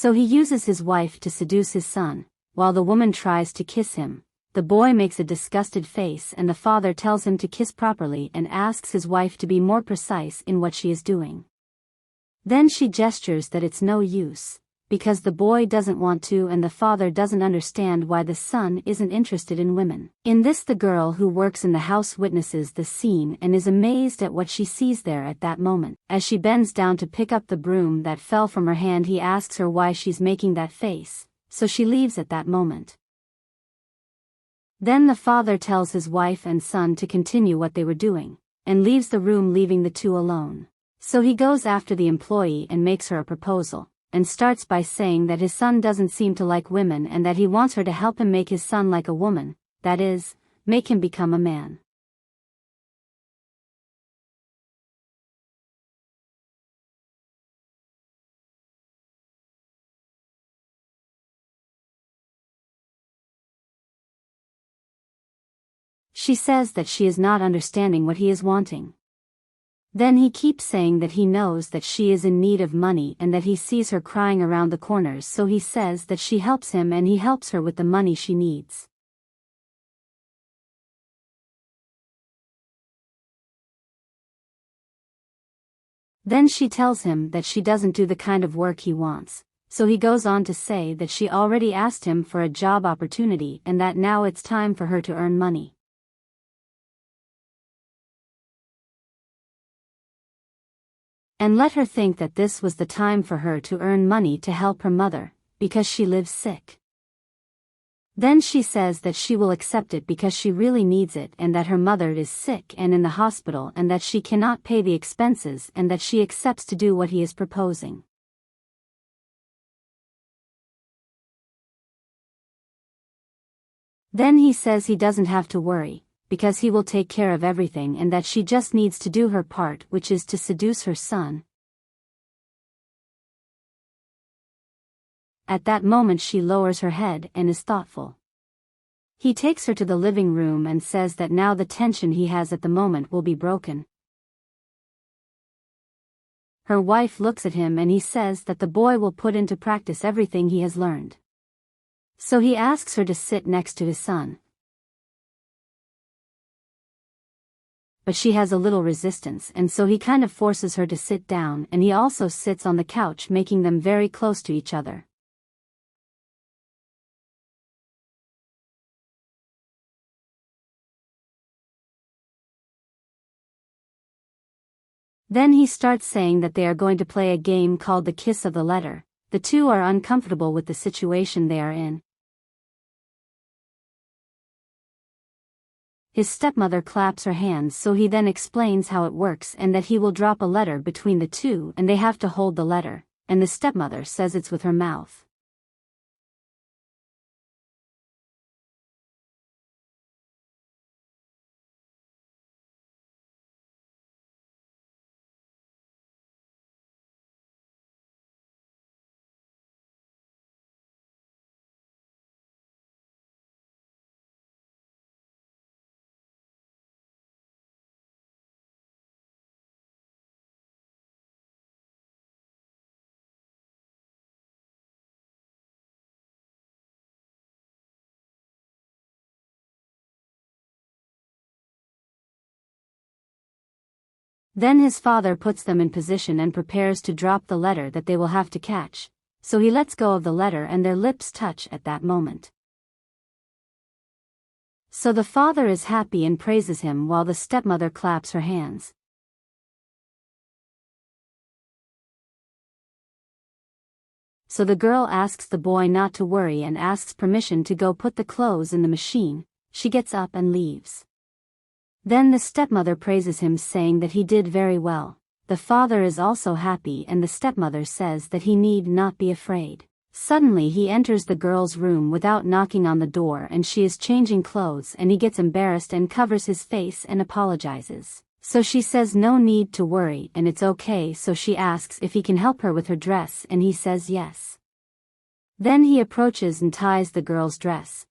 So he uses his wife to seduce his son. While the woman tries to kiss him, the boy makes a disgusted face and the father tells him to kiss properly and asks his wife to be more precise in what she is doing. Then she gestures that it's no use, because the boy doesn't want to and the father doesn't understand why the son isn't interested in women. In this, the girl who works in the house witnesses the scene and is amazed at what she sees there at that moment. As she bends down to pick up the broom that fell from her hand, he asks her why she's making that face, so she leaves at that moment. Then the father tells his wife and son to continue what they were doing, and leaves the room, leaving the two alone. So he goes after the employee and makes her a proposal, and starts by saying that his son doesn't seem to like women and that he wants her to help him make his son like a woman, that is, make him become a man. She says that she is not understanding what he is wanting. Then he keeps saying that he knows that she is in need of money and that he sees her crying around the corners, so he says that she helps him and he helps her with the money she needs. Then she tells him that she doesn't do the kind of work he wants, so he goes on to say that she already asked him for a job opportunity and that now it's time for her to earn money. And let her think that this was the time for her to earn money to help her mother, because she lives sick. Then she says that she will accept it because she really needs it and that her mother is sick and in the hospital and that she cannot pay the expenses and that she accepts to do what he is proposing. Then he says he doesn't have to worry, because he will take care of everything and that she just needs to do her part, which is to seduce her son. At that moment she lowers her head and is thoughtful. He takes her to the living room and says that now the tension he has at the moment will be broken. Her wife looks at him and he says that the boy will put into practice everything he has learned. So he asks her to sit next to his son. But she has a little resistance and so he kind of forces her to sit down and he also sits on the couch, making them very close to each other. Then he starts saying that they are going to play a game called the kiss of the letter. The two are uncomfortable with the situation they are in. His stepmother claps her hands, so he then explains how it works and that he will drop a letter between the two and they have to hold the letter, and the stepmother says it's with her mouth. Then his father puts them in position and prepares to drop the letter that they will have to catch, so he lets go of the letter and their lips touch at that moment. So the father is happy and praises him while the stepmother claps her hands. So the girl asks the boy not to worry and asks permission to go put the clothes in the machine. She gets up and leaves. Then the stepmother praises him, saying that he did very well. The father is also happy and the stepmother says that he need not be afraid. Suddenly he enters the girl's room without knocking on the door and she is changing clothes and he gets embarrassed and covers his face and apologizes. So she says no need to worry and it's okay, so she asks if he can help her with her dress and he says yes. Then he approaches and ties the girl's dress.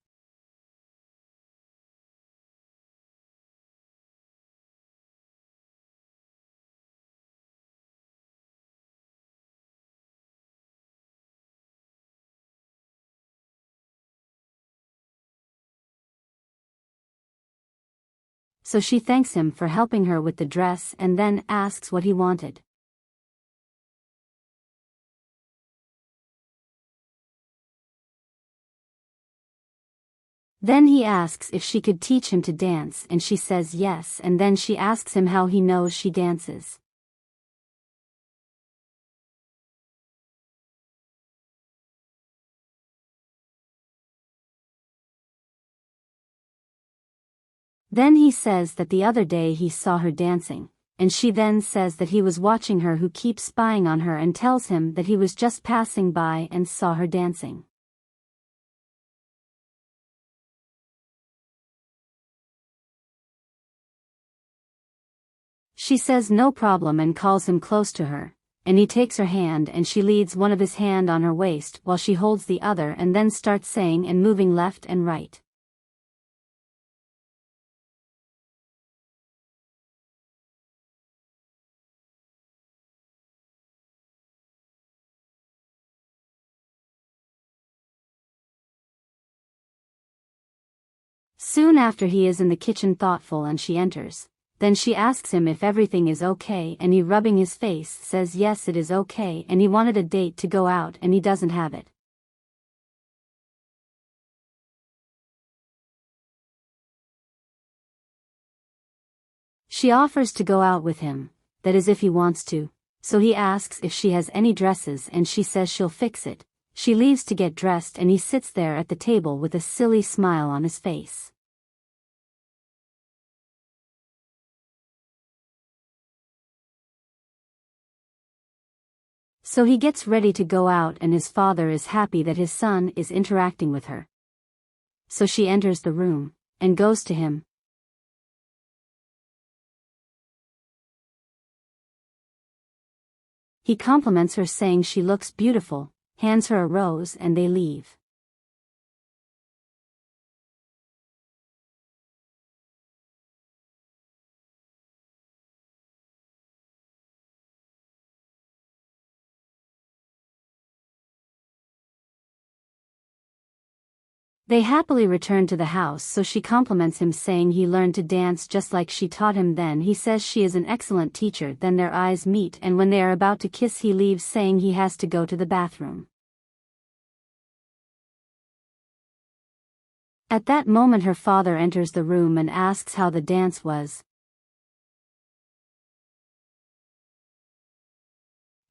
so she thanks him for helping her with the dress and then asks what he wanted. Then he asks if she could teach him to dance and she says yes, and then she asks him how he knows she dances. Then he says that the other day he saw her dancing, and she then says that he was watching her, who keeps spying on her, and tells him that he was just passing by and saw her dancing. She says no problem and calls him close to her, and he takes her hand and she leads one of his hand on her waist while she holds the other and then starts saying and moving left and right. Soon after he is in the kitchen thoughtful and she enters. Then she asks him if everything is okay and he, rubbing his face, says yes, it is okay, and he wanted a date to go out and he doesn't have it. She offers to go out with him, that is if he wants to, so he asks if she has any dresses and she says she'll fix it. She leaves to get dressed and he sits there at the table with a silly smile on his face. So he gets ready to go out and his father is happy that his son is interacting with her. So she enters the room and goes to him. He compliments her saying she looks beautiful, hands her a rose and they leave. They happily return to the house, so she compliments him saying he learned to dance just like she taught him. Then he says she is an excellent teacher. Then their eyes meet and when they are about to kiss he leaves saying he has to go to the bathroom. At that moment her father enters the room and asks how the dance was.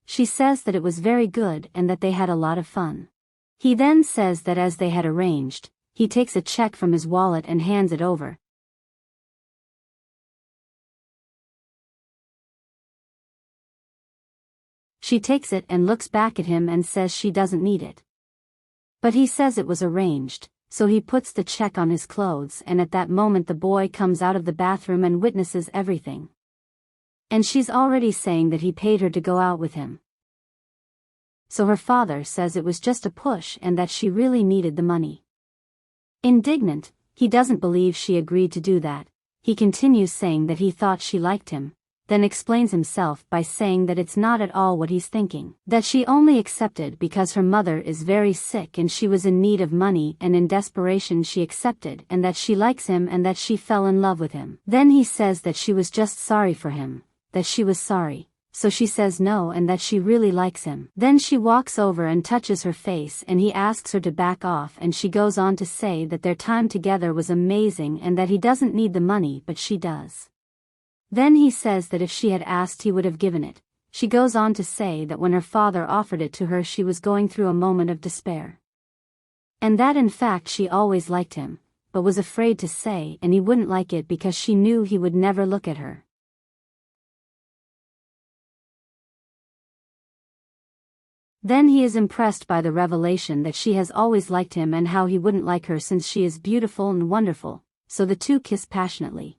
She says that it was very good and that they had a lot of fun. He then says that as they had arranged, he takes a check from his wallet and hands it over. She takes it and looks back at him and says she doesn't need it. But he says it was arranged, so he puts the check on his clothes, and at that moment the boy comes out of the bathroom and witnesses everything. And she's already saying that he paid her to go out with him. So her father says it was just a push and that she really needed the money. Indignant, he doesn't believe she agreed to do that. He continues saying that he thought she liked him, then explains himself by saying that it's not at all what he's thinking, that she only accepted because her mother is very sick and she was in need of money, and in desperation she accepted, and that she likes him and that she fell in love with him. Then he says that she was just sorry for him, that she was sorry. So she says no and that she really likes him. Then she walks over and touches her face and he asks her to back off, and she goes on to say that their time together was amazing and that he doesn't need the money but she does. Then he says that if she had asked he would have given it. She goes on to say that when her father offered it to her she was going through a moment of despair. And that in fact she always liked him, but was afraid to say and he wouldn't like it because she knew he would never look at her. Then he is impressed by the revelation that she has always liked him and how he wouldn't like her since she is beautiful and wonderful, so the two kiss passionately.